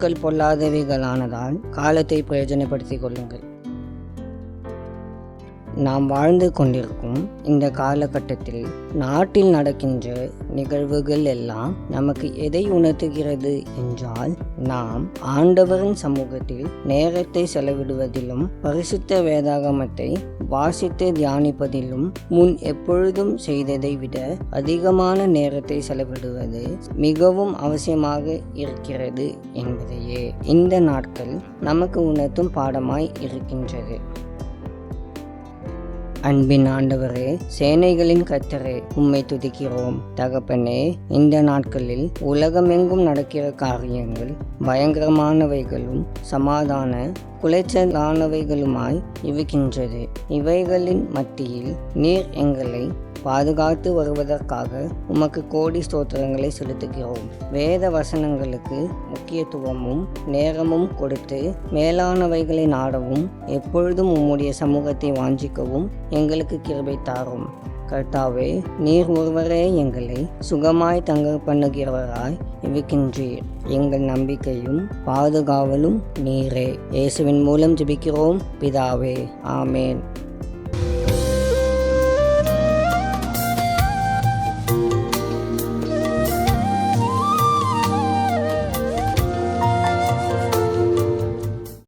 நாட்கள் பொல்லாதவைகளானதால் காலத்தை பிரயோஜனப்படுத்திக் கொள்ளுங்கள். நாம் வாழ்ந்து கொண்டிருக்கும் இந்த காலகட்டத்தில் நாட்டில் நடக்கின்ற நிகழ்வுகள் எல்லாம் நமக்கு எதை உணர்த்துகிறது என்றால், நாம் ஆண்டவரின் சமூகத்தில் நேரத்தை செலவிடுவதிலும் பரிசுத்த வேதாகமத்தை வாசித்து தியானிப்பதிலும் முன் எப்பொழுதும் செய்ததை விட அதிகமான நேரத்தை செலவிடுவது மிகவும் அவசியமாக இருக்கிறது என்பதையே இந்த நாட்கள் நமக்கு உணர்த்தும் பாடமாய் இருக்கின்றது. அன்பின் ஆண்டவரே, சேனைகளின் கர்த்தரே, உம்மை துதிக்கிறோம். தகப்பனே, இந்த நாட்களில் உலகமெங்கும் நடக்கிற காரியங்கள் பயங்கரமானவைகளும் சமாதான குலைச்சலானவைகளுமாய் இருக்கின்றது. இவைகளின் மத்தியில் நீர் எங்களை பாதுகாத்து வருவதற்காக உமக்கு கோடி ஸ்தோத்திரங்களை செலுத்துகிறோம். வேத வசனங்களுக்கு முக்கியத்துவமும் நேரமும் கொடுத்து மேலானவைகளை நாடவும் எப்பொழுதும் உம்முடைய சமூகத்தை வாஞ்சிக்கவும் எங்களுக்கு கிருபை தாரும். கர்த்தாவே, நீர் ஒருவரே எங்களை சுகமாய் தங்க பண்ணுகிறவராய் இருக்கின்றீர். எங்கள் நம்பிக்கையும் பாதுகாவலும் நீரே. இயேசுவின் மூலம் ஜெபிக்கிறோம் பிதாவே, ஆமேன்.